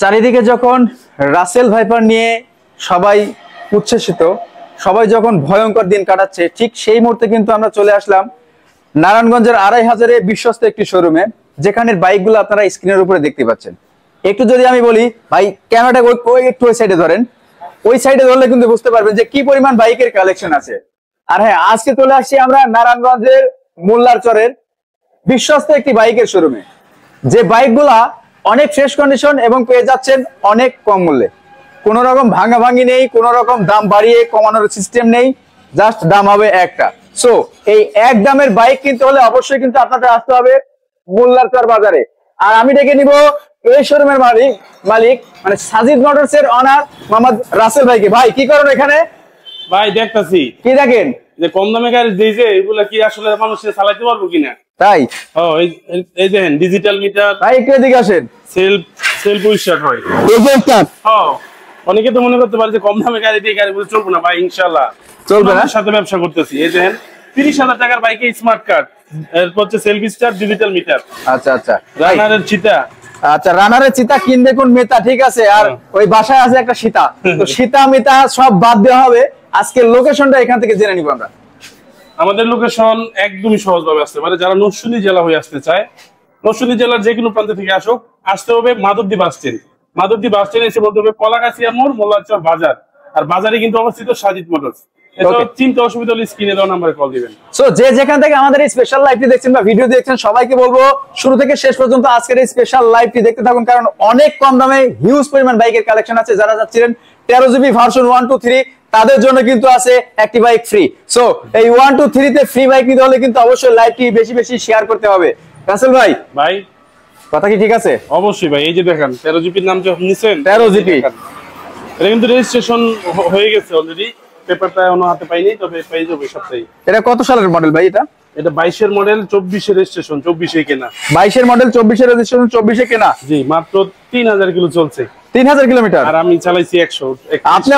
চারিদিকে যখন Russell viper নিয়ে সবাই উচ্ছ্বসিত, সবাই যখন ভয়ঙ্কর দিন কাটাচ্ছে, ঠিক সেই মুহূর্তে কিন্তু আমরা চলে আসলাম নারায়ণগঞ্জের 2500-এ বিশ্বস্ত একটি শোরুমে, যেখানে বাইকগুলো আপনারা স্ক্রিনের উপরে দেখতে পাচ্ছেন। একটু যদি আমি বলি ভাই, ক্যামেরাটা একটু ওই সাইডে ধরেন, ওই সাইডে ধরলে কিন্তু বুঝতে পারবেন যে কি পরিমাণ বাইকের কালেকশন আছে। আর হ্যাঁ, আজকে চলে আসছি আমরা নারায়ণগঞ্জের মোল্লারচরের বিশ্বস্ত একটি বাইকের শোরুমে, যে বাইকগুলা অনেক ফ্রেশ কন্ডিশন এবং পেয়ে যাচ্ছেন অনেক কম মূল্যে। কোন রকম ভাঙাভাঙি নেই, কোন রকম দাম বাড়িয়ে কমানোর সিস্টেম নেই, জাস্ট দাম হবে একটা। সো এই এক দামের বাইক কিনতে হলে অবশ্যই কিন্তু আপনাদের আসতে হবে মোল্লারচর বাজারে। আর আমি ডেকে নিব এই শোরুমের মালিক মানে সাজিদ মোটরস এর অনার মোহাম্মদ রাসেল ভাইকে। ভাই কি করেন এখানে? ভাই দেখতাছি। কি দেখেন? যে কম দামে গাড়ি দিয়েছে, এগুলা কি আসলে মানুষ চালাতে পারবো কিনা। তাই এই দেখেন ডিজিটাল মিটার। ভাই একটু এদিকে আসেন। সেলফ স্টার্ট হয়। অনেকে তো মনে করতে পারে যে কম দামে গাড়ি দিয়ে গাড়িগুলো চলবে না। ভাই ইনশাআল্লাহ চলবে না, সাথে ব্যবসা করতেছি। এই দেখেন 30,000 টাকার বাইকে স্মার্ট কার্ড, এরপর হচ্ছে সেলফ স্টার্ট ডিজিটাল মিটার। আচ্ছা আচ্ছা, রানারের চিতা। আচ্ছা, রানারের চিতা কিনবে কোন মেতা, ঠিক আছে। আর ওই বাসায় আছে একটা সীতা, তো সীতা মিতা সব বাদ দেওয়া হবে। আজকে লোকেশনটা এখান থেকে জেনে নিব আমরা। আমাদের লোকেশন একদমই সহজভাবে আসতে পারে। যারা নরসিংদী জেলা হয়ে আসতে চায়, নরসিংদী জেলার যে কোনো প্রান্ত থেকে আসতে হবে মাধবদী বাস স্ট্যান্ড। মাধবদী বাস স্ট্যান্ডে এসে বলতে হবে কলাগাছিয়া মোড়, মোল্লারচর বাজার। আর বাজারে কিন্তু অবস্থিত সাজিদ মোটরস। চিন্তা অসুবিধা হলে স্ক্রিনে দেওয়া নাম্বারে কল দিবেন। সো যে যেখান থেকে আমাদের এই স্পেশাল লাইভটি দেখছেন বা ভিডিও দেখছেন, সবাইকে বলবো শুরু থেকে শেষ পর্যন্ত আজকের এই স্পেশাল লাইভটি দেখতে থাকুন, কারণ অনেক কম দামে হিউজ পরিমাণ বাইকের কালেকশন আছে। যারা যাচ্ছিলেন 13 জিবি ভার্সন 1 2 3, তাদের জন্য কিন্তু আছে একটি বাইক ফ্রি। সো এই 1 2 3 তে ফ্রি বাইক নিতে হলে কিন্তু অবশ্যই লাইভটি বেশি বেশি শেয়ার করতে হবে। রাসেল ভাই কথা কি ঠিক আছে? অবশ্যই ভাই। এই যে দেখেন 13 জিবির নাম যখন নিছেন, 13 জিবি এটা কিন্তু রেজিস্ট্রেশন হয়ে গেছে অলরেডি। পেপারটা এখনো হাতে পাইনি, তবে পেয়ে যাবে সপ্তাহে। এটা কত সালের মডেল ভাই? এটা 22 এর মডেল, 24 এর রেজিস্ট্রেশন, 24 এ কেনা। 22 এর মডেল, 24 এর রেজিস্ট্রেশন, 24 এ কেনা। জি, মাত্র 3000 কিলো চলছে। 3000 কিলোমিটার। আর আমি চালাইছি 100। আপনি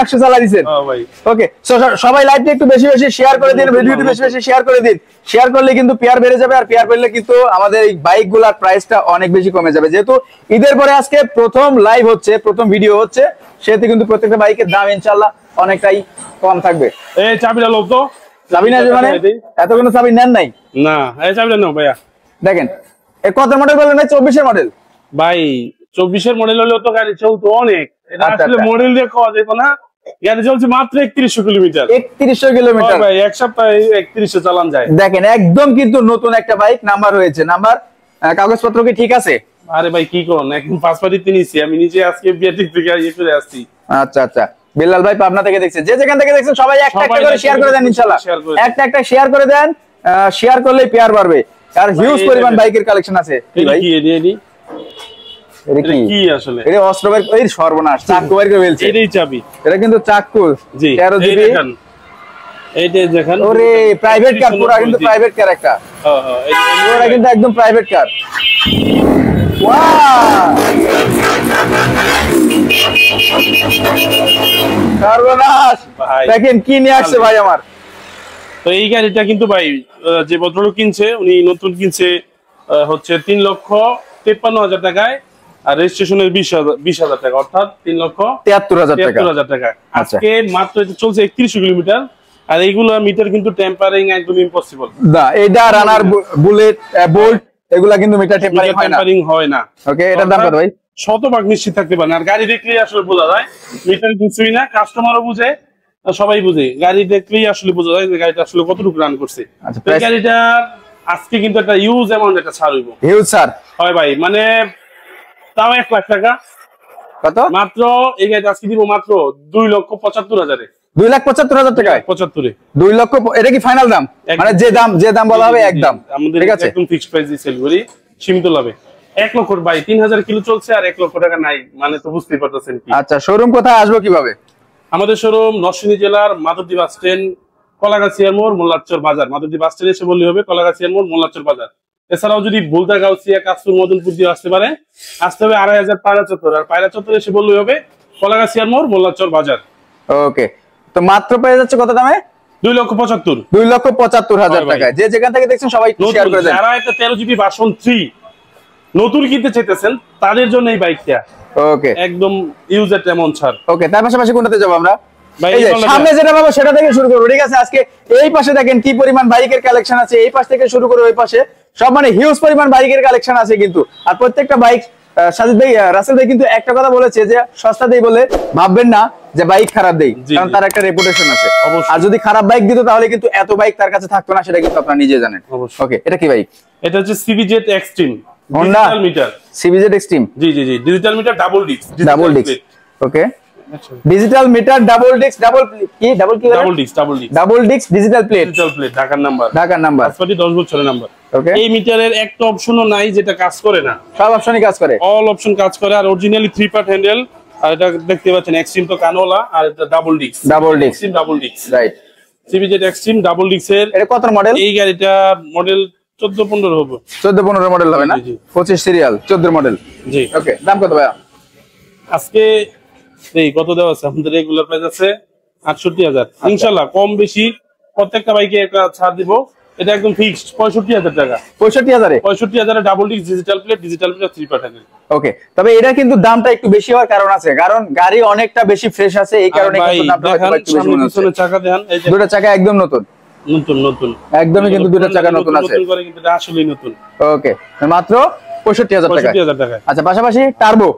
100 চালাই দিয়েছেন? হ্যাঁ ভাই। ওকে, সো সবাই লাইভটি একটু বেশি বেশি শেয়ার করে দিন, ভিডিওটি বেশি বেশি শেয়ার করে দিন। শেয়ার করলে কিন্তু পেয়ার বেড়ে যাবে, আর পেয়ার বেড়লে কিন্তু আমাদের এই বাইকগুলোর প্রাইসটা অনেক বেশি কমে যাবে। যেহেতু ঈদের পরে আজকে প্রথম লাইভ হচ্ছে, প্রথম ভিডিও হচ্ছে, সেহেতু কিন্তু প্রত্যেকটা বাইকের দাম ইনশাআল্লাহ অনেকটাই কম থাকবে। এই চাবিটা লোক তো চাবি না মানে এত কোনো চাবি নেন নাই? না, এই চাবিটা নাও ভাইয়া। দেখেন এ কত মডেল বলেন ভাই? 24 এর মডেল। ভাই 24 এর মডেল হলেও তো গাড়ি চলতো অনেক। এটা আসলে মডেল দিয়ে খাওয়া যেত না। গাড়ি চলছে মাত্র 3100 কিলোমিটার। 3100 কিলোমিটার ভাই, এক সপ্তাহে 3100 চালান যায়। দেখেন একদম কিন্তু নতুন একটা বাইক, নাম্বার হয়েছে। নাম্বার কাগজপত্র কি ঠিক আছে? আরে ভাই কি কোন, একদম পাসপোর্টই নিয়েছি আমি নিজে, আজকে বিআরটি থেকে চলে আসছি। আচ্ছা আচ্ছা, বিল্লাল ভাই পাবনা থেকে দেখছেন। যে যেখান থেকে দেখছেন সবাই একটা একটা করে শেয়ার করে দেন ইনশাআল্লাহ। একটা একটা শেয়ার করে দেন, শেয়ার করলেই পেয়ার বাড়বে। আর হিউজ পরিমাণ বাইকের কালেকশন আছে। কি ভাই এটা কি আসলে? এটা অস্ত্রবের এই সর্বনাশ, চাকু বের করে ফেলছে। এটাই চাবি। এটা কিন্তু চাকু। জি, 13 জিবি। এইটা দেখেন। ওরে প্রাইভেট কার, পুরো কিন্তু প্রাইভেট কার একটা। হ্যাঁ হ্যাঁ, এটা কিন্তু একদম প্রাইভেট কার। ওয়াও, সর্বনাশ। দেখেন কি নিয়ে আসছে ভাই আমার। তো এই গাড়িটা কিন্তু ভাই যে ভদ্রলোক কিনছে, উনি নতুন কিনছে হচ্ছে 3,53,000 টাকায়, আর রেজিস্ট্রেশনের 20,000 টাকা, অর্থাৎ 3,73,000 টাকা। আজকে মাত্র চলছে 3100 কিলোমিটার। আর এইগুলো মিটার কিন্তু টেম্পারিং একদম ইম্পসিবল। না, এটা রানার বুলেট বোল্ট এগুলা কিন্তু মিটার টেম্পারিং হয় না। ওকে, এটার দাম কত ভাই? শতভাগ নিশ্চিত থাকতে পারেন। আর গাড়ি দেখলেই আসলে বোঝা যায়, মিটার কিছুই না, কাস্টমারও বুঝে, সবাই বুঝে। গাড়ি দেখলেই আসলে বোঝা যায় যে গাড়িটা আসলে কতটুকু রান করছে। এই গাড়িটা আজকে কিন্তু একটা ইউজ অ্যামাউন্ট একটা ছাড় হইব। হিউজ ছাড় হয় ভাই, মানে তাও 1 লাখ টাকা। কত? মাত্র এই গাড়িটা আজকে দিব মাত্র 2,75,000 এ। 2,75,000 টাকায়? 75 2 লক্ষ। এটা কি ফাইনাল দাম? মানে যে দাম বলা হবে একদম? ঠিক আছে, একদম ফিক্সড প্রাইস দিয়ে সেল করি, সীমিত লাভে। 1 লক্ষ ভাই 3,000 কিলো চলছে, আর 1 লক্ষ টাকা নাই, মানে তো বুঝতেই পারতেছেন কি। আচ্ছা, শোরুম কোথায় আসবো কিভাবে? আমাদের শোরুম নরসিংদী জেলার মাধবদী বাস স্ট্যান্ড, কলাগাছিয়া মোড়, মোল্লারচর বাজার। মাধবদী বাস স্ট্যান্ড এসে বললে হবে কলাগাছিয়া মোড়, মোল্লারচর বাজার। এছাড়াও যদি ভুলতা গাউসিয়া, কাশপুর, মদনপুর দিয়ে আসতে পারে, আসতে হবে 2,500 পায়রা চত্বর। আর পায়রা চত্বর এসে বললে হবে কলাগাছিয়া মোড়, মোল্লারচর বাজার। ওকে, তো মাত্র পেয়ে যাচ্ছে কত দামে? 2,75,000 টাকায়। যে যেখান থেকে দেখছেন সবাই শেয়ার করে দেন। যারা একটা 13 জিবি ভার্সন 3 নতুন কিনতে চাইতেছেন তাদের জন্য এই বাইকটা ওকে একদম ইউজার তেমন ছাড়। ওকে, তার পাশাপাশি কোনটাতে যাবো আমরা? ভাই এই যে সামনে যেটা পাবো সেটা থেকে শুরু করবো, ঠিক আছে? আজকে এই পাশে দেখেন কি পরিমাণ বাইকের কালেকশন আছে, এই পাশ থেকে শুরু করে ওই পাশে সব মানে হিউজ পরিমাণ বাইকের কালেকশন আছে কিন্তু। আর প্রত্যেকটা বাইক সাজিদ ভাই, রাসেল ভাই কিন্তু একটা কথা বলেছে যে সস্তা দেই বলে ভাববেন না যে বাইক খারাপ দেই, কারণ তার একটা রেপুটেশন আছে। আর যদি খারাপ বাইক দিত তাহলে কিন্তু এত বাইক তার কাছে থাকতো না, সেটা কিন্তু আপনারা নিজে জানেন। ওকে, এটা কি বাইক? এটা হচ্ছে CBZ Xtreme Honda digital meter. CBZ Xtreme, জি জি জি, digital meter double disc. Double disc, okay. Digital meter double disc, double কি ডাবল কি double disc, double disc, double disc digital plate, digital plate, ঢাকার number, ঢাকার number, পাসপোর্টে 10 বছরের number. ওকে, এই মিটারের একটা অপশনও নাই যেটা কাজ করে না, সব অপশনই কাজ করে, অল অপশন কাজ করে। আর অরিজিনালি 3 পার্ট হ্যান্ডেল। আর এটা দেখতে পাচ্ছেন এক্সট্রিম তো কানোলা, আর এটা double disc, double disc, extreme double disc, right. CBZ extreme double ডিস্কের। এটা কত মডেল? এই গাড়িটা মডেল 14-15 হবে, 14-15 মডেল হবে না? 25 সিরিয়াল 14 মডেল, জি। ওকে, দাম কত ভাইয়া আজকে এই কত দেওয়া আছে আমাদের? রেগুলার প্রাইস আছে 68,000। ইনশাআল্লাহ কম বেশি প্রত্যেকটা বাইকে একটা ছাড় দিব। এটা একদম ফিক্সড 65,000 টাকা। 65,000 এ? 65,000 double disc digital plate, digital plate 3 part handle. Okay, তবে এটা কিন্তু দামটা একটু বেশি হওয়ার কারণ আছে, কারণ গাড়ি অনেকটা বেশি ফ্রেশ আছে, এই কারণে কিন্তু দামটা হয়তো একটু বেশি মনে হচ্ছে। চাকা দেন, এই যে দুটো চাকা একদম নতুন, নতুন নতুন একদমই কিন্তু দুটো চাকা নতুন আছে, নতুন করে কিন্তু এটা আসলেই নতুন। ওকে, মাত্র 65,000 টাকা। 65,000 টাকা। আচ্ছা, পাশাপাশি টার্বো,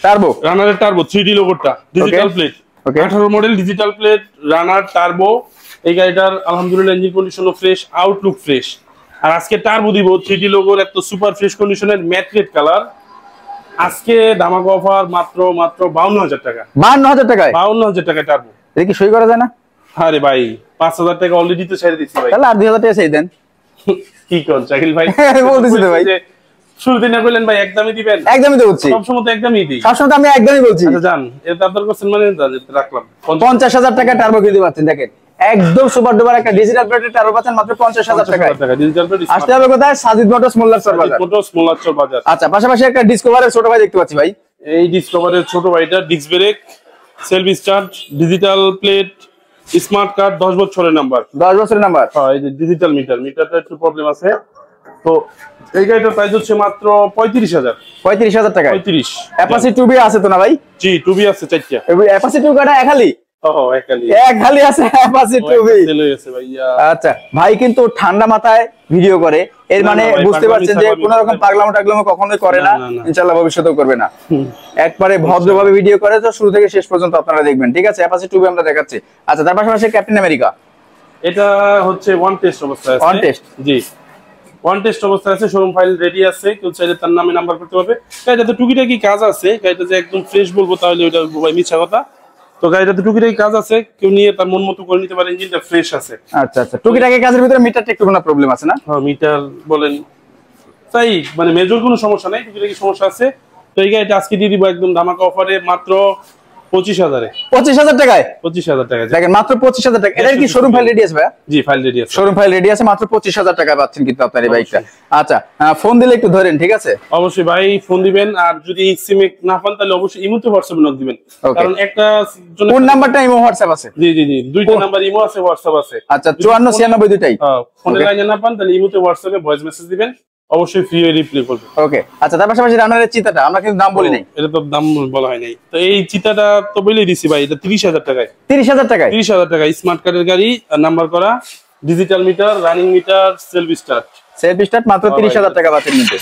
টার্বো রানারের টার্বো 3D লোগোটা, digital plate, 18 model, digital plate, Runner turbo. এই গাড়িটার আলহামদুলিল্লাহ ইঞ্জিন কন্ডিশনও ফ্রেশ, আউটলুক ফ্রেশ। আর আজকে টার্বো দিব 3D লোগোর এত সুপার ফ্রেশ কন্ডিশনের ম্যাট রেড কালার। আজকে ধামাকা অফার মাত্র 52,000 টাকা। 52,000 টাকায়? 52,000 টাকায় টার্বো। এটা কি সই করা যায় না? আরে ভাই 5,000 টাকা অলরেডি তো ছেড়ে দিচ্ছি ভাই। তাহলে আর 2,000 টাকা সেই দেন। কি কোন শাকিল ভাই? বলতেছি তো ভাই, শুরুতে না বললেন ভাই একদমই দিবেন। একদমই তো বলছি, সবসময় তো একদমই দিই, সবসময় তো আমি একদমই বলছি। আচ্ছা জান, এটা আপনার কাছে মানে রাখলাম 50,000 টাকা টার্বো কিনতে পাচ্ছেন, দেখেন একদম সুপার ডুপার একটা ডিজিটাল প্লেটের টার্বো পাচ্ছেন মাত্র 50,000 টাকায়। Digital plate. আসতে হবে কোথায়? সাজিদ মোটরস মোল্লারচর বাজার। মোটরস মোল্লারচর বাজার। আচ্ছা, পাশাপাশি একটা ডিসকভারের ছোট ভাই দেখতে পাচ্ছি ভাই। এই ডিসকভারের ছোট ভাইটা disc brake, self start, digital plate, smart card, 10 বছরের নাম্বার। 10 বছরের নাম্বার। হ্যাঁ, এই যে ডিজিটাল মিটার, মিটারটা একটু প্রবলেম আছে। তো এই গাড়িটার প্রাইস হচ্ছে মাত্র 35,000। 35,000 টাকা? 35। অ্যাপাচি 2B আছে তো না ভাই? জি, 2B আছে 4টা। অ্যাপাচি 2 গাড়ি একালি? ওহ, একালি, একালি আছে অ্যাপাচি 2B। সেল হয়ে গেছে ভাইয়া। আচ্ছা, ভাই কিন্তু ঠান্ডা মাথায় ভিডিও করে, এর মানে বুঝতে পারছেন যে কোনো রকম পাগলামো টাগলামো কখনোই করে না, ইনশাআল্লাহ ভবিষ্যতেও করবে না। একবারে ভদ্রভাবে ভিডিও করে, তো শুরু থেকে শেষ পর্যন্ত আপনারা দেখবেন, ঠিক আছে? অ্যাপাচি 2B আমরা দেখাচ্ছি। আচ্ছা, তার পাশাপাশি ক্যাপ্টেন আমেরিকা, এটা হচ্ছে ওয়ান টেস্ট অবস্থায় আছে। One test? জি, ওয়ান টেস্ট অবস্থায় আছে, শোরুম ফাইল রেডি আছে, কেউ চাইলে তার নামে নাম্বার করতে পারবে। গাড়িটাতে টুকিটাকি কাজ আছে, গাড়িটা যে একদম ফ্রেশ বলবো তাহলে ওইটা ভাই মিথ্যা কথা। তো গাড়িটাতে টুকিটাকি কাজ আছে, কেউ নিয়ে তার মন মতো করে নিতে পারে, ইঞ্জিনটা ফ্রেশ আছে। আচ্ছা আচ্ছা, টুকিটাকি কাজের ভিতরে মিটারটা একটু কোনো প্রবলেম আছে না? হ্যাঁ, মিটার বলেন তাই, মানে মেজর কোনো সমস্যা নাই, টুকিটাকি সমস্যা আছে। তো এই গাড়িটা আজকে দিয়ে দিব একদম ধামাকা অফারে মাত্র 25,000 এ। 25,000 টাকায়? 25,000 টাকা, দেখেন মাত্র 25,000 টাকা। এটা কি শোরুম ফাইল রেডি আছে ভাই? জি, ফাইল রেডি আছে, শোরুম ফাইল রেডি আছে, মাত্র 25,000 টাকা পাচ্ছেন কিন্তু আপনার এই বাইকটা। আচ্ছা, ফোন দিলে একটু ধরেন, ঠিক আছে? অবশ্যই ভাই ফোন দিবেন। আর যদি সিমে না পান তাহলে অবশ্যই ইমোতে হোয়াটসঅ্যাপে নক দিবেন, কারণ একটা কোন নাম্বারটা ইমো হোয়াটসঅ্যাপ আছে? জি জি জি, দুইটা নাম্বার ইমো আছে, হোয়াটসঅ্যাপ আছে। আচ্ছা, 5496 দুইটাই? হ্যাঁ, ফোনে লাইনে না পান তাহলে ইমোতে হোয়াটসঅ্যাপে ভয়েস মেসেজ দিবেন, অবশ্যই ফ্রি রিপ্লাই করবে। ওকে, আচ্ছা, তার পাশাপাশি রানারের চিতাটা আমরা কিন্তু দাম বলি নাই। এটা তো দাম বলা হয় নাই। তো এই চিতাটা তো বলেই দিছি ভাই, এটা 30,000 টাকায়। 30,000 টাকায়? 30,000 টাকা, স্মার্ট কার্ডের গাড়ি, নাম্বার করা, digital meter, running metre, self start. Self start মাত্র 30,000 টাকা পাচ্ছেন কিন্তু।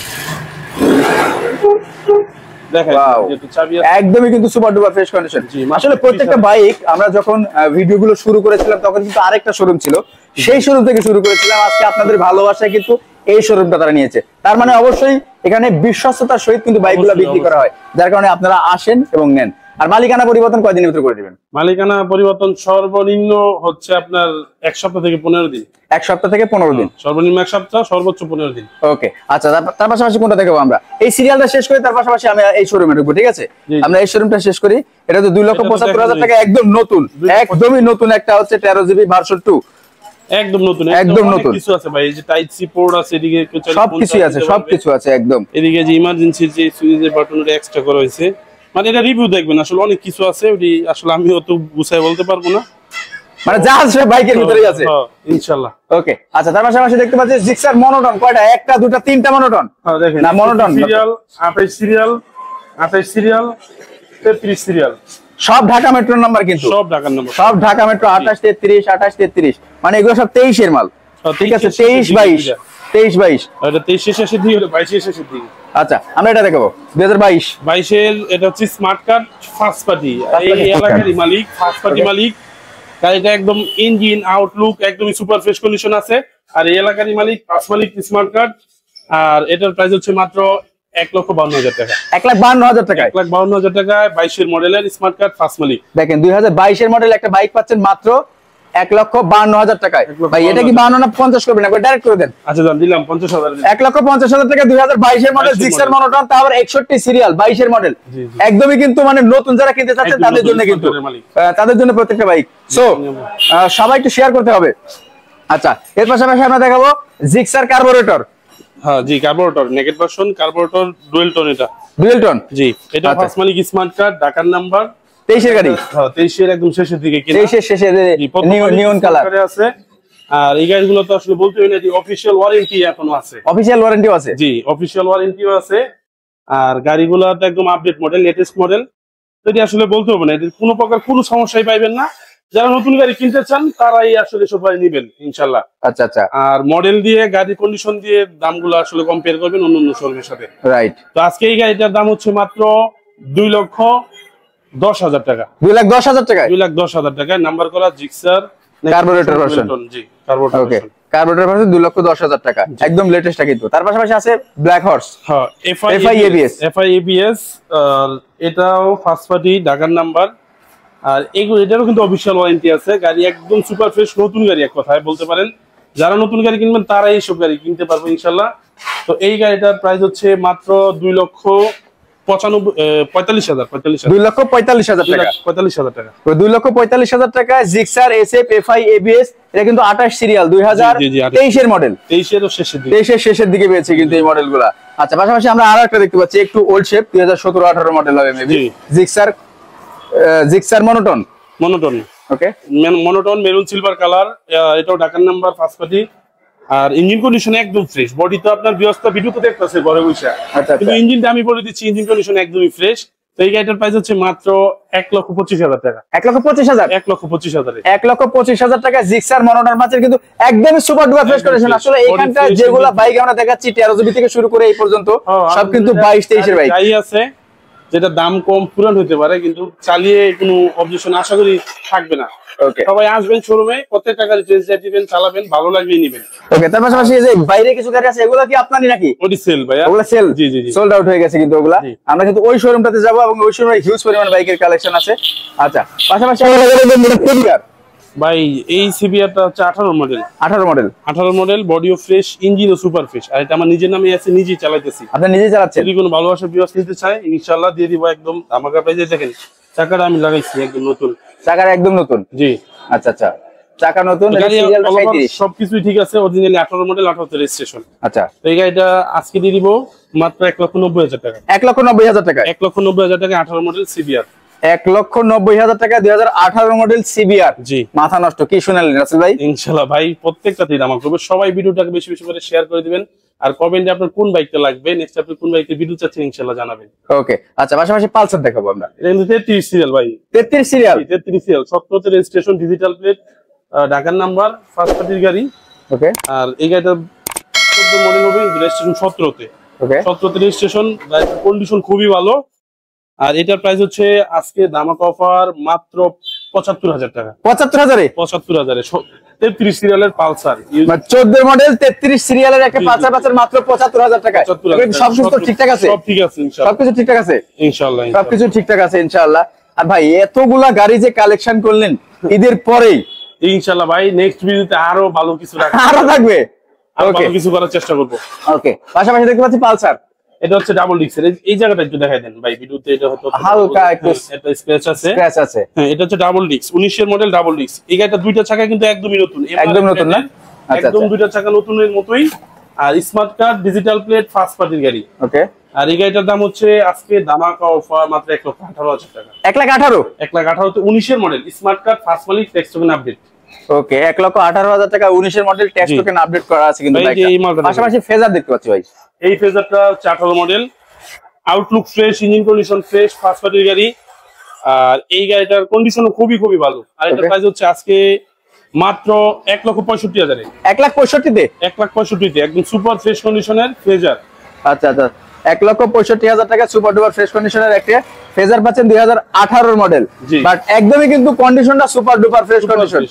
দেখেন একদমই কিন্তু সুপার ডুপার ফ্রেশ কন্ডিশন। আসলে প্রত্যেকটা বাইক আমরা যখন ভিডিওগুলো শুরু করেছিলাম তখন কিন্তু আরেকটা শোরুম ছিল, সেই শোরুম থেকে শুরু করেছিলাম। আজকে আপনাদের ভালোবাসায় কিন্তু এই শোরুমটা তারা নিয়েছে, তার মানে অবশ্যই এখানে বিশ্বস্ততার সহিত কিন্তু বাইকগুলো বিক্রি করা হয়, যার কারণে আপনারা আসেন এবং নেন। আর মালিকানা পরিবর্তন কয়দিনের ভিতরে করে দিবেন? মালিকানা পরিবর্তন সর্বনিম্ন হচ্ছে আপনার 1 সপ্তাহ থেকে 15 দিন। 1 সপ্তাহ থেকে 15 দিন? সর্বনিম্ন 1 সপ্তাহ, সর্বোচ্চ 15 দিন। ওকে, আচ্ছা, তার পাশাপাশি কোনটা দেখাবো আমরা? এই সিরিয়ালটা শেষ করে তার পাশাপাশি আমি এই শোরুমে ঢুকবো, ঠিক আছে? আমরা এই শোরুমটা শেষ করি। এটা তো 2,75,000 টাকা, একদম নতুন, একদমই নতুন একটা হচ্ছে 13 জিবি ভার্সন 2, একদম নতুন, একদম নতুন। কিছু আছে ভাই, এই যে টাইপ সি পোর্ট আছে, এদিকে সবকিছু আছে, সবকিছু আছে একদম। এদিকে যে ইমার্জেন্সি যে সুইচের বাটনটা এক্সট্রা করা হয়েছে, মানে এটা রিভিউ দেখবেন, আসলে অনেক কিছু আছে, ওটি আসলে আমি অত গুছায় বলতে পারবো না। মানে জাহাজ বাইকের ভিতরেই আছে ইনশাআল্লাহ। ওকে আচ্ছা, তার পাশাপাশি দেখতে পাচ্ছি জিক্সার মনোটন কয়টা, একটা দুটা তিনটা মনোটন? দেখেন না মনোটন সিরিয়াল 28 সিরিয়াল 33 সিরিয়াল সব ঢাকা মেট্রোর নাম্বার, কিন্তু সব ঢাকার নাম্বার, সব ঢাকা মেট্রো 28 33 28 33, মানে এগুলো সব 23 এর মাল। ঠিক আছে 23 22 23 22, এটা 23 শেষের দিকে হলো 22 শেষের দিকে। আচ্ছা আমরা এটা দেখাবো 2022 22 এর, এটা হচ্ছে স্মার্ট কার্ড ফার্স্ট পার্টি, এই এলাকারই মালিক, ফার্স্ট পার্টি মালিক। গাড়িটা একদম ইঞ্জিন আউটলুক একদমই সুপার ফ্রেশ কন্ডিশন আছে, আর এই এলাকারই মালিক, ফার্স্ট মালিক স্মার্ট কার্ড। আর এটার প্রাইস হচ্ছে মাত্র 1,52,000 টাকা। 1,52,000 টাকায়, 1,52,000 টাকায় 22 এর মডেলের স্মার্ট কার্ড ফার্স্ট মালিক। দেখেন 2022 এর মডেল একটা বাইক পাচ্ছেন মাত্র 1,52,000 টাকায়। ভাই এটা কি 52 না 50 করবেন, একবার ডাইরেক্ট করে দেন। আচ্ছা জান দিলাম 50,000, 1,50,000 টাকা 2022 এর মডেল জিক্সার মনোটন, তারপর 61 সিরিয়াল 22 এর মডেল, একদমই কিন্তু মানে নতুন যারা কিনতে চাচ্ছেন তাদের জন্য, কিন্তু তাদের জন্য প্রত্যেকটা বাইক। সো সবাই একটু শেয়ার করতে হবে। আচ্ছা এর পাশাপাশি আমরা দেখাবো জিক্সার কার্বোরেটর। হ্যাঁ জি, carburettor naked version, carburettor dual tone, এটা ডুয়েল টোন। জি এটা ফার্স্ট মালিক স্মার্ট কার্ড, ঢাকার নাম্বার, 23 এর গাড়ি। হ্যাঁ 23 এর একদম শেষের দিকে কিনা, 23 এর শেষে নিয়ন কালার আছে। আর এই গাড়িগুলো তো আসলে বলতে হয় না, যে অফিশিয়াল ওয়ারেন্টি এখনো আছে, অফিশিয়াল ওয়ারেন্টিও আছে। জি অফিশিয়াল ওয়ারেন্টিও আছে। আর গাড়িগুলো তো একদম আপডেট মডেল, লেটেস্ট মডেল, যদি আসলে বলতে হবে না, এদের কোনো প্রকার কোনো সমস্যাই পাইবেন না। যারা নতুন গাড়ি কিনতে চান তারাই আসলে সব গাড়ি নিবেন ইনশাল্লাহ। আচ্ছা আচ্ছা, আর মডেল দিয়ে গাড়ির কন্ডিশন দিয়ে দামগুলো আসলে কম্পেয়ার করবেন অন্য অন্য শোরুমের সাথে। রাইট। তো আজকে এই গাড়িটার দাম হচ্ছে মাত্র 2,10,000 টাকা। 2,10,000 টাকায়, 2,10,000 টাকায় নাম্বার করা জিক্সার কার্বোরেটর ভার্সন। জি কার্বোরেটর ভার্সন, কার্বোরেটর ভার্সন 2,10,000 টাকা, একদম লেটেস্টটা কিন্তু। তার পাশাপাশি আছে ব্ল্যাক হর্স। হ্যাঁ FI ABS, এটাও ফার্স্ট পার্টি ঢাকার নাম্বার। আর এটারও কিন্তু অফিশিয়াল ওয়ারেন্টি আছে। গাড়ি একদম সুপার ফ্রেশ, নতুন গাড়ি এক কথায় বলতে পারেন। যারা নতুন গাড়ি কিনবেন তারাই এইসব গাড়ি কিনতে পারবে ইনশাল্লাহ। তো এই গাড়িটার প্রাইস হচ্ছে মাত্র 2,45,000 টাকা। 2,45,000 টাকা, 2,45,000 টাকা জিক্সার SF FI ABS। এটা কিন্তু 28 সিরিয়াল 2023 এর মডেল, 23 এর শেষের দিকে পেয়েছে কিন্তু এই মডেলগুলা। আচ্ছা পাশাপাশি আমরা আরো একটা দেখতে পাচ্ছি, একটু ওল্ড শেপ, 2017-18 মডেল হবে মেবি, জিক্সার মনোটন। ওকে মনোটন মেরুন সিলভার কালার, এটাও ঢাকার নাম্বার, ফার্স্ট পার্টি। আর ইঞ্জিন কন্ডিশন একদম ফ্রেশ, বডি তো আপনার ব্যবস্থা ভিডিও তো দেখতেছে ঘরে বসে, কিন্তু ইঞ্জিনটা আমি বলে দিচ্ছি ইঞ্জিন কন্ডিশন একদমই ফ্রেশ। তো এই গাড়িটার প্রাইস হচ্ছে মাত্র 1,25,000 টাকা। 1,25,000, 1,25,000 টাকা জিক্সার মনোটন পাচ্ছেন, কিন্তু একদমই সুপার ডুপার ফ্রেশ কন্ডিশন। আসলে এইখানটা যেগুলা বাইক আমরা দেখাচ্ছি 13 জিবি থেকে শুরু করে এই পর্যন্ত সব কিন্তু 22-23 এর বাইক আছে, যেটা দাম কম পুরান হতে পারে, কিন্তু চালিয়ে কোনো অবজেকশন আশা করি থাকবে না। ওকে সবাই আসবেন শোরুমে, প্রত্যেক টাকা টেস্ট ড্রাইভ দিবেন, চালাবেন, ভালো লাগবে নিবেন। ওকে তার পাশাপাশি এই যে বাইরে কিছু গাড়ি আছে, এগুলো কি আপনারই নাকি? ওটি সেল ভাইয়া, ওগুলা সেল। জি জি জি, সোল্ড আউট হয়ে গেছে কিন্তু ওগুলা। আমরা কিন্তু ওই শোরুমটাতে যাব এবং ওই শোরুমে হিউজ পরিমাণ বাইকের কালেকশন আছে। আচ্ছা পাশাপাশি ভাই এই সিবিআরটা হচ্ছে 18 মডেল, বডিও ফ্রেশ, ইঞ্জিনও সুপার ফ্রেশ। আর এটা আমার নিজের নামে আছে, নিজেই চালাইতেছি। আপনি নিজেই চালাচ্ছেন? যদি কোনো ভালোবাসার বিয়াস নিতে চায় ইনশাআল্লাহ দিয়ে দিব একদম আমাকে প্রাইজে। দেখেন চাকাটা আমি লাগাইছি একদম নতুন, চাকাটা একদম নতুন। জি আচ্ছা আচ্ছা, চাকা নতুন, সবকিছুই ঠিক আছে, অরিজিনালি 18 মডেল, 18 রেজিস্ট্রেশন। আচ্ছা তো এই গাড়িটা আজকে দিয়ে দিব মাত্র 1,90,000 টাকা। 1,90,000 টাকা, 1,90,000 টাকা 18 মডেল সিবিআর। 1,90,000 টাকা 2018 মডেল সিবিআর। জি মাথা নষ্ট, কি শুনালেন রাসেল ভাই? ইনশাআল্লাহ ভাই প্রত্যেকটাতেই দাম করবে। সবাই ভিডিওটাকে বেশি বেশি করে শেয়ার করে দিবেন, আর কমেন্টে আপনার কোন বাইকটা লাগবে, নেক্সট আপনি কোন বাইকের ভিডিও চাচ্ছেন ইনশাআল্লাহ জানাবেন। ওকে আচ্ছা পাশাপাশি পালসার দেখাবো আমরা। এটা কিন্তু 33 সিরিয়াল ভাই, 33 সিরিয়াল, 17 তে রেজিস্ট্রেশন, ডিজিটাল প্লেট, ঢাকার নাম্বার, ফার্স্ট পার্টির গাড়ি। ওকে আর এই গাড়িটা 14 মডেল হবে, রেজিস্ট্রেশন 17 তে। ওকে 17 তে রেজিস্ট্রেশন, গাড়ির কন্ডিশন খুবই ভালো। আর এটার প্রাইস হচ্ছে আজকে ধামাকা অফার মাত্র 75,000 টাকা। 75,000 এ? 75,000 এ 33 সিরিয়ালের পালসার, 14 মডেল 33 সিরিয়ালের একটা পালসার মাত্র 75,000 টাকা। সবকিছু তো ঠিকঠাক আছে? সব ঠিক আছে ইনশাআল্লাহ, সবকিছু ঠিকঠাক আছে ইনশাআল্লাহ, সবকিছু ঠিকঠাক আছে ইনশাআল্লাহ। আর ভাই এতগুলা গাড়ি যে কালেকশন করলেন ঈদের পরেই, ইনশাআল্লাহ ভাই নেক্সট ভিডিওতে আরো ভালো কিছু আরো থাকবে, ওকে কিছু করার চেষ্টা করব। ওকে পাশাপাশি দেখতে পাচ্ছি পালসার, এটা হচ্ছে ডাবল ডিক্সের। এই জায়গাটা একটু দেখাই দেন ভাই ভিডিওতে, এটা হয়তো হালকা একটু স্ক্র্যাচ আছে। হ্যাঁ এটা হচ্ছে ডাবল ডিক্স, 19 এর মডেল ডাবল ডিক্স। এই গাড়িটা দুইটা চাকা কিন্তু একদমই নতুন, একদম নতুন না? একদম দুইটা চাকা নতুনের মতোই। আর smart card, digital plate, first পার্টির গাড়ি। ওকে আর এই গাড়িটার দাম হচ্ছে আজকে ধামাকা অফার মাত্র 1,18,000 টাকা। 1,18,000? 1,18,000 19 এর মডেল, স্মার্ট কার্ড, ফার্স্ট মালিক, ট্যাক্স টোকেন আপডেট। ওকে, 1,18,000 টাকা 19 এর মডেল, ট্যাক্স টোকেন আপডেট করা আছে কিন্তু বাইকটা। পাশাপাশি ফেজার দেখতে পাচ্ছি ভাই। এই ফেজারটা 18 model, Outlook fresh, engine condition fresh, first পার্টির গাড়ি। আর এই গাড়িটার কন্ডিশন খুবই খুবই ভালো। আর এটার প্রাইস হচ্ছে আজকে মাত্র 1,65,000 এ। 1,65,000 তে? 1,65,000 তে একদম সুপার ফ্রেশ কন্ডিশনের ফেজার। আচ্ছা আচ্ছা, 1,65,000 টাকা সুপার ডুপার ফ্রেশ কন্ডিশনের একটা ফেজার পাচ্ছেন 2018 মডেল। বাট একদমই কিন্তু কন্ডিশনটা সুপার ডুপার ফ্রেশ কন্ডিশন।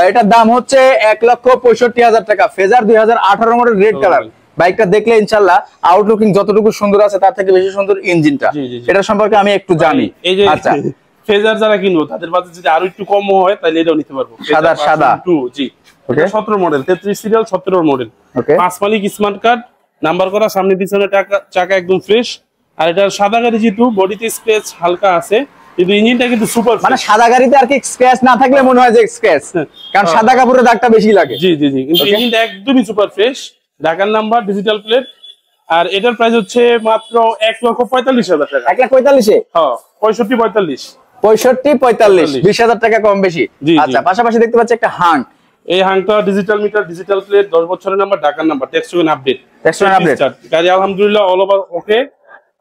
এটার দাম হচ্ছে 1,65,000 টাকা, ফেজার 2018 মডেল, রেড কালার। বাইকটা দেখলে ইনশাআল্লাহ আউটলুকিং যতটুকু সুন্দর আছে তার থেকে বেশি সুন্দর ইঞ্জিনটা। এটা সম্পর্কে আমি একটু জানি। আচ্ছা, ফেজার যারা কিনবো তাদের বাজেট যদি আরো একটু কম হয় তাহলে এটাও নিতে পারবো। সাদা সাদা 2 জি, এটা 17 মডেল, 33 সিরিয়াল, 17 মডেল, 5 মালিক, স্মার্ট কার্ড, নাম্বার করা, সামনে পিছনে চাকা একদম ফ্রেশ। আর এটা সাদা গাড়ি, যেহেতু বডিতে স্ক্র্যাচ হালকা আছে কিন্তু ইঞ্জিনটা কিন্তু সুপার। মানে সাদা গাড়িতে আর কি স্ক্র্যাচ না থাকলে মনে হয় যে স্ক্র্যাচ, কারণ সাদা কাপড়ের দাগটা বেশি লাগে। জি জি জি, কিন্তু ইঞ্জিনটা একদমই সুপার ফ্রেশ, ঢাকার নাম্বার, ডিজিটাল প্লেট। আর এটার প্রাইস হচ্ছে মাত্র 1,45,000 টাকা। 1,45,000? হ্যাঁ, 65-45। 65-45, 20,000 টাকা কম বেশি। আচ্ছা, পাশাপাশি দেখতে পাচ্ছি একটা হাঙ্ক। এই হাঙ্কটা ডিজিটাল মিটার, ডিজিটাল প্লেট, 10 বছরের নাম্বার, ঢাকার নাম্বার, ট্যাক্স টোকেন আপডেট। গাড়ি আলহামদুলিল্লাহ অল ওভার ওকে।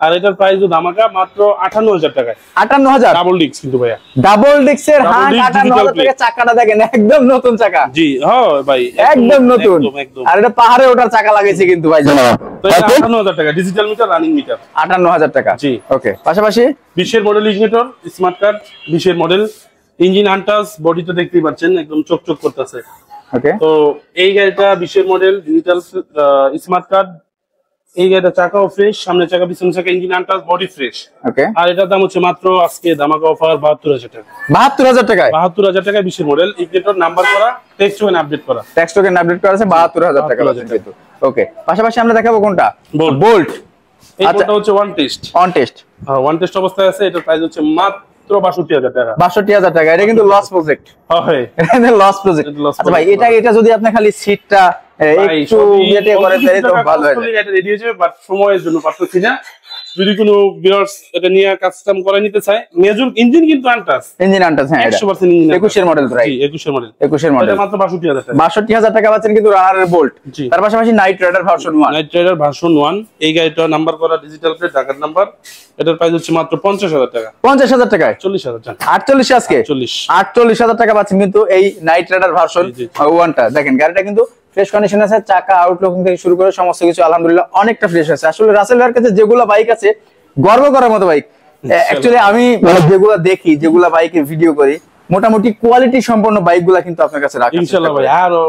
আর এটার প্রাইস ধামাকা মাত্র 58,000 টাকায়। 58,000? ডাবল ডিস্ক কিন্তু ভাইয়া, ডাবল ডিস্কের হাঙ্ক 58,000 টাকা। চাকাটা দেখেন একদম নতুন চাকা। জি হ্যাঁ ভাই, একদম নতুন। আর এটা পাহাড়ে ওঠার চাকা লাগাইছে কিন্তু ভাই। তো এটা 58,000 টাকা, ডিজিটাল মিটার, রানিং মিটার। 58,000 টাকা। জি ওকে, পাশাপাশি 20 এর মডেল ইগনিটর, স্মার্ট কার্ড, 20 এর মডেল, ইঞ্জিন আনটাচ, বডি তো দেখতেই পাচ্ছেন একদম চকচক করতেছে। ওকে, তো এই গাড়িটা 20 এর মডেল, ডিজিটাল স্মার্ট কার্ড। এই গাড়িটা চাকাও ফ্রেশ, সামনে চাকা, পিছনে চাকা, ইঞ্জিন আনটাচ, বডি ফ্রেশ। ওকে, আর এটার দাম হচ্ছে মাত্র আজকে ধামাকা অফার 72,000 টাকা। 72,000 টাকায়? 72,000 টাকা, 20 এর মডেল, ইগনিটর, নাম্বার করা, ট্যাক্স টোকেন আপডেট করা। ট্যাক্স টোকেন আপডেট করা আছে, 72,000 টাকা কিন্তু। ওকে, পাশাপাশি আমরা দেখাবো কোনটা? বোল্ট। এই বোল্টটা হচ্ছে ওয়ান টেস্ট। On test? হ্যাঁ, ওয়ান টেস্ট অবস্থায় আছে। এটার প্রাইস হচ্ছে মাত্র 62,000 টাকা। 62,000 টাকা। এটা কিন্তু লস প্রজেক্ট। হ্যাঁ, এটা লস প্রজেক্ট। আচ্ছা ভাই, এটা যদি আপনি খালি সিটটা একটু ইয়েতে করেন তাহলে তো ভালো হয়। এটা রেডি হয়েছে, বাট সময়ের জন্য পারতেছি না। যদি কোনো ভিউয়ার্স এটা নিয়ে কাস্টম করে নিতে চায়, মেজর ইঞ্জিন কিন্তু আনটাচ, ইঞ্জিন আনটাচ। হ্যাঁ, 100% ইঞ্জিন। 21 এর মডেল তো, রাইট? 21 এর মডেল। 21 এর মডেল, এটা মাত্র 62,000 টাকা। 62,000 টাকা পাচ্ছেন কিন্তু রানারের বোল্ট। তার পাশাপাশি Knight Rider version 1। Knight Rider version 1, এই গাড়িটা নাম্বার করা, ডিজিটাল প্লেট, ঢাকার নাম্বার। এটার প্রাইস হচ্ছে মাত্র 50,000 টাকা। 50,000 টাকায়? 40,000 টাকা। 48 আজকে? 48,000 টাকা পাচ্ছেন কিন্তু এই নাইট রাইডার ভার্সন 1টা। দেখেন গাড়িটা কিন্তু ফ্রেশ কন্ডিশন আছে, চাকা, আউটলুকিং থেকে শুরু করে সমস্ত কিছু আলহামদুলিল্লাহ অনেকটা ফ্রেশ আছে। আসলে রাসেল ভাইয়ের কাছে যেগুলো বাইক আছে গর্ব করার মতো বাইক। অ্যাকচুয়ালি আমি যেগুলো দেখি, যেগুলো বাইকের ভিডিও করি, মোটামুটি কোয়ালিটি সম্পন্ন বাইকগুলা কিন্তু আপনার কাছে রাখা। ইনশাআল্লাহ ভাই আরো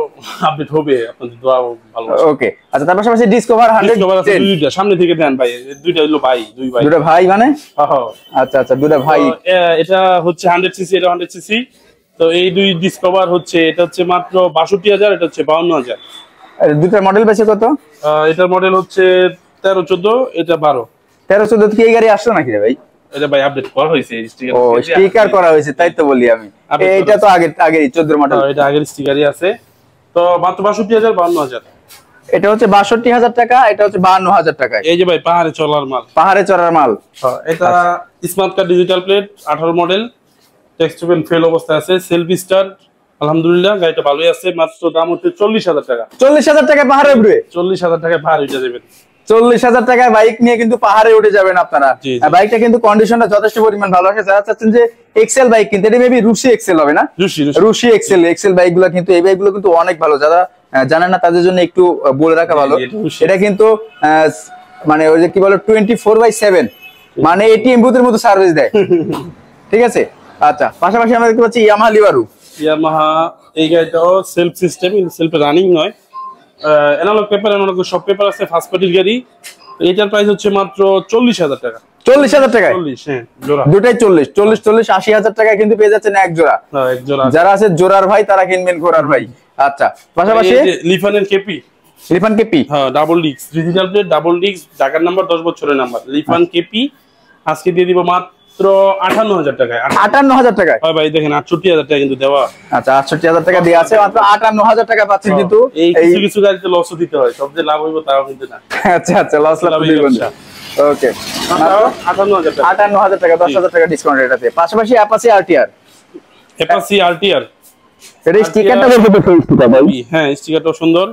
আপডেট হবে, আপনাদের দোয়া ভালো। ওকে, আচ্ছা, তার পাশাপাশি ডিসকভার 110 দুইটা সামনে থেকে দেন ভাই, দুইটা হলো ভাই, দুই ভাই। দুটো ভাই মানে? হ্যাঁ, আচ্ছা আচ্ছা, দুটো ভাই। এটা হচ্ছে 100 সিসি, এটা 100 সিসি। তো এই দুই ডিসকভার হচ্ছে, এটা হচ্ছে মাত্র 62,000, এটা হচ্ছে 52,000। দুটার মডেল বেশি কত? এটার মডেল হচ্ছে 13-14, এটা 12। 13-14 কি এই গাড়ি আসলো নাকি রে ভাই? এটা ভাই আপডেট করা হয়েছে, স্টিকার। ও, স্টিকার করা হয়েছে, তাই তো বলি আমি। এটা তো আগের 14 মডেল। এটা আগের স্টিকারই আছে। তো মাত্র 62,000, 52,000। এটা হচ্ছে 62,000 টাকা, এটা হচ্ছে 52,000 টাকা। এই যে ভাই পাহাড়ে চলার মাল, পাহাড়ে চড়ার মাল। এটা smart card, digital plate, 18 model, tax token fail অবস্থায় আছে, সেলফ স্টার্ট, আলহামদুলিল্লাহ গাড়িটা ভালোই আছে। মাত্র দাম হচ্ছে 40,000 টাকা। 40,000 টাকায় পাহাড়ে উঠবে? 40,000 টাকায় পাহাড়ে উঠে যাবেন। 40,000 টাকায় বাইক নিয়ে কিন্তু পাহাড়ে উঠে যাবেন আপনারা। বাইকটা কিন্তু কন্ডিশনটা যথেষ্ট পরিমাণ ভালো আছে। যারা চাচ্ছেন যে এক্সেল বাইক কিনতে, এটা মেবি রুশি এক্সেল হবে না? রুশি এক্সেল বাইকগুলো কিন্তু, এই বাইকগুলো কিন্তু অনেক ভালো। যারা জানেন না তাদের জন্য একটু বলে রাখা ভালো। এটা কিন্তু মানে ওই যে কি বলে 24/7, মানে এটিএম বুথের মতো সার্ভিস দেয়। ঠিক আছে, আচ্ছা, পাশাপাশি আমরা দেখতে পাচ্ছি ইয়ামাহা লিভারু। ইয়ামাহা এই গাড়িটাও সেলফ সিস্টেম, সেলফ রানিং নয়, অ্যানালগ পেপার, অ্যানালগ সব পেপার আছে, ফার্স্ট পার্টির গাড়ি। এটার প্রাইস হচ্ছে মাত্র 40,000 টাকা। 40,000 টাকায়? 40, হ্যাঁ, জোড়া। দুটাই 40, 80,000 টাকায় কিন্তু পেয়ে যাচ্ছেন এক জোড়া। এক জোড়া। যারা আছে জোড়ার ভাই তারা কিনবেন ঘোড়ার ভাই। আচ্ছা, পাশাপাশি লিফানের কেপি। লিফান কেপি, হ্যাঁ, double disc, digital plate, double disc, ঢাকার নাম্বার, 10 বছরের নাম্বার। লিফান কেপি আজকে দিয়ে দিব মাত্র 58,000 টাকায়। 58,000 টাকায়? হয় ভাই, দেখেন 68,000 টাকা কিন্তু দেওয়া। আচ্ছা, 68,000 টাকা দিয়ে আছে, মাত্র 58,000 টাকা পাচ্ছেন কিন্তু। এই কিছু গাড়িতে লসও দিতে হয়, সব যে লাভ হইব তাও কিন্তু না। আচ্ছা আচ্ছা, লস লাভ দিবেন। ওকে, 58,000 টাকা। 58,000 টাকা, 10,000 টাকা ডিসকাউন্ট এটাতে। পাশাপাশি অ্যাপাচি আরটিআর, অ্যাপাচি আরটিআর এর স্টিকারটা বলতে তো স্টিকার ভাই। হ্যাঁ, স্টিকারটাও সুন্দর।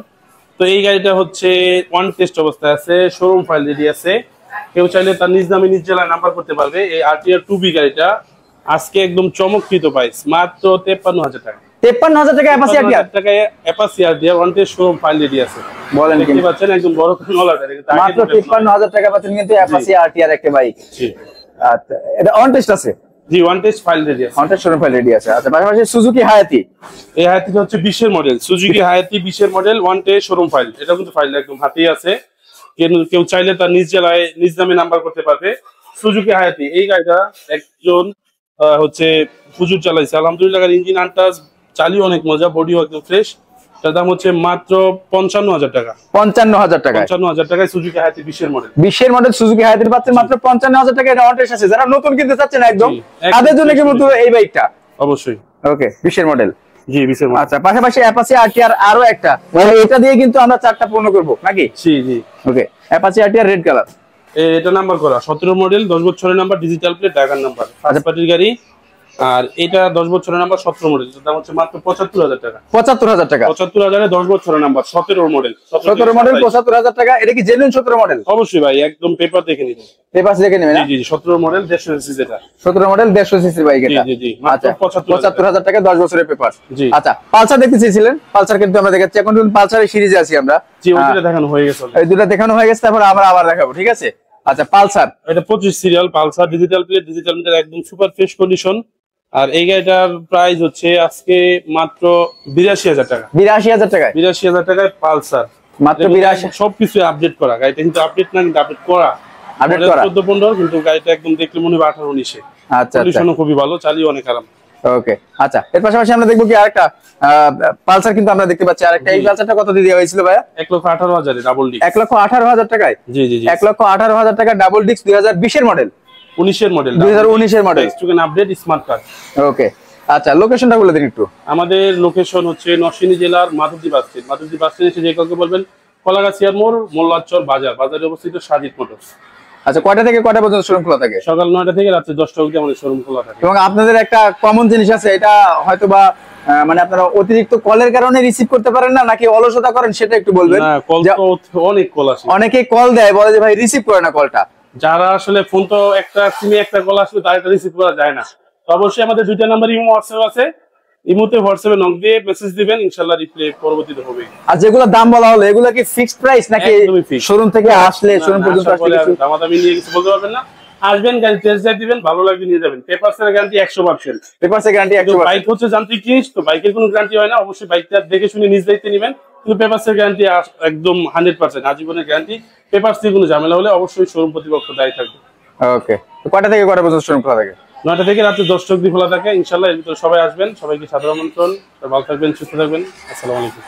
তো এই গাড়িটা হচ্ছে ওয়ান টেস্ট অবস্থায় আছে, শোরুম ফাইল রেডি আছে, কেউ চাইলে তার নিজ নামে নিজ জেলায় নাম্বার করতে পারবে। এই আরটিআর 2B গাড়িটা আজকে একদম চমৎকৃত প্রাইস, মাত্র 53,000 টাকা। 53,000 টাকা অ্যাপাচি আরটিআর, টাকায় Apache RTR one test showroom file ready আছে। বলেন কি দেখতে পাচ্ছেন একদম বড় নলাটা, মাত্র 53,000 টাকা পাচ্ছেন কিন্তু অ্যাপাচি আরটিআর একটা বাইক। আচ্ছা, এটা অন টেস্ট আছে? জি, ওয়ান টেস্ট ফাইল রেডি আছে, on test showroom file ready আছে। আচ্ছা, পাশাপাশি সুজুকি হায়াতি, এই হায়াতিটা হচ্ছে 20 এর মডেল, সুজুকি হায়াতি 20 এর model, one test showroom file. এটা কিন্তু ফাইল একদম হাতেই আছে, কেউ চাইলে তার নিজ জেলায় নিজ নামে নাম্বার করতে পারবে। সুজুকি হায়াতি এই গাড়িটা একজন হচ্ছে হুজুর চালাইছে, আলহামদুলিল্লাহ। ইঞ্জিন আনটাচ, চালিও অনেক মজা, বডিও একদম ফ্রেশ। তার দাম হচ্ছে মাত্র 55,000 টাকা। 55,000 টাকা, 55,000 টাকায় সুজুকি হায়াতি 20 এর মডেল। 20 এর মডেল সুজুকি হায়াতির পাচ্ছেন মাত্র 55,000 টাকা। এটা অন টেস্ট আছে। যারা নতুন কিনতে চাচ্ছেন একদম, তাদের জন্য কিন্তু এই বাইকটা অবশ্যই। ওকে, 20 এর মডেল। জি, 20 এর মডেল। আচ্ছা, পাশাপাশি অ্যাপাচি আরটিআর আরো একটা, এটা দিয়ে কিন্তু আমরা 4টা পূর্ণ করব নাকি? জি জি। ওকে, অ্যাপাচি আরটিআর রেড কালার, এটা নাম্বার করা 17 মডেল, 10 বছরের number, digital plate, dragon number, first পার্টির গাড়ি। আর এটা 10 বছরের নাম্বার, 17 মডেল, দাম হচ্ছে মাত্র 75,000 টাকা। 75,000 টাকা, 75,000 এ 10 বছরের নাম্বার, 17 মডেল, 17 মডেল, 75,000 টাকা। এটা কি জেনুইন 17 মডেল? অবশ্যই ভাই, একদম পেপার দেখে নিন, পেপার দেখে নেবেন। জি জি, 17 মডেল, 150 সিসি। এটা 17 মডেল, 150 সিসি বাইক এটা। জি জি, মাত্র আচ্ছা, 75,000 টাকা, 10 বছরের পেপার। জি। আচ্ছা, পালসার দেখতে চেয়েছিলেন, পালসার কিন্তু আমরা দেখাচ্ছি। এখন কিন্তু পালসারের সিরিজে আছি আমরা। জি, ওইটা দেখানো হয়ে গেছে, এই দুটো দেখানো হয়ে গেছে, তারপর আমরা আবার দেখাবো, ঠিক আছে? আচ্ছা, পালসার, এটা 25 serial Pulsar, digital plate, digital meter, একদম সুপার ফ্রেশ কন্ডিশন। আর এই গাড়িটার প্রাইস হচ্ছে আজকে মাত্র 82,000 টাকা। 82,000 টাকায়, 82,000 টাকায় পালসার, মাত্র 82। সবকিছু আপডেট করা। গাড়িটা কিন্তু আপডেট না, কিন্তু আপডেট করা, আপডেট করা 14-15, কিন্তু গাড়িটা একদম দেখলে মনে হবে 18-19। আচ্ছা, কন্ডিশনও খুবই ভালো, চালিয়ে অনেক আরাম। ওকে। আচ্ছা, এর পাশাপাশি আমরা দেখবো কি আরেকটা পালসার কিন্তু আমরা দেখতে পাচ্ছি আরেকটা। এই পালসারটা কত দিয়ে দেওয়া হয়েছিল ভাইয়া? 1,18,000 ডাবল ডিস্ক। 1,18,000 টাকায়? জি জি জি, 1,18,000 টাকা ডাবল ডিস্ক, 2020 এর মডেল, 19 এর মডেল, 2019 এর model. Student update, smart card. Okay. আচ্ছা, লোকেশনটা বলে দিন একটু। আমাদের লোকেশন হচ্ছে নরসিংদী জেলার Madhabdi bus stand. Madhabdi bus stand এসে যে কাউকে বলবেন কলাগাছিয়ার মোড়, মোল্লাচর বাজার, বাজারে অবস্থিত সাজিদ মোটরস। আচ্ছা, কয়টা থেকে কয়টা পর্যন্ত শোরুম খোলা থাকে? সকাল 9টা থেকে রাত্রে 10টা অবধি আমাদের শোরুম খোলা থাকে। এবং আপনাদের একটা কমন জিনিস আছে, এটা হয়তোবা মানে আপনারা অতিরিক্ত কলের কারণে রিসিভ করতে পারেন না, নাকি অলসতা করেন, সেটা একটু বলবেন। না, কল তো অনেক কল আসে, অনেকে কল দেয়, বলে যে ভাই রিসিভ করে না কলটা। যারা আসলে ফোন তো একটা সিমে একটা কল আসলে তার একটা রিসিভ করা যায় না। তো অবশ্যই আমাদের 2টা নাম্বার ইমো, হোয়াটসঅ্যাপ আছে। ইমোতে হোয়াটসঅ্যাপে নক দিয়ে মেসেজ দিবেন, ইনশাআল্লাহ রিপ্লাই পরবর্তীতে হবে। আর যেগুলো দাম বলা হলো, এগুলো কি ফিক্সড প্রাইস নাকি শোরুম থেকে আসলে শোরুম পর্যন্ত আসলে কিছু দামাদামি নিয়ে কিছু বলতে পারবেন না? আসবেন, গাড়ি টেস্ট ড্রাইভ দিবেন, ভালো লাগবে নিয়ে যাবেন। পেপারসের গ্যারান্টি 100%। পেপারসের গ্যারান্টি 100%। বাইক হচ্ছে যান্ত্রিক জিনিস, তো বাইকের কোনো গ্যারান্টি হয় না। অবশ্যই বাইকটা দেখে শুনে নিজ দায়িত্বে নেবেন, কিন্তু পেপারসের গ্যারান্টি একদম 100%, আজীবনের গ্যারান্টি। পেপারস দিয়ে কোনো ঝামেলা হলে অবশ্যই শোরুম কর্তৃপক্ষ দায়ী থাকবে। ওকে। তো কয়টা থেকে কয়টা পর্যন্ত শোরুম খোলা থাকে? 9টা থেকে রাত্রে 10টা অবধি খোলা থাকে। ইনশাআল্লাহ এর ভিতরে সবাই আসবেন, সবাইকে সাদর আমন্ত্রণ। ভালো থাকবেন, সুস্থ থাকবেন। আসসালামু আলাইকুম।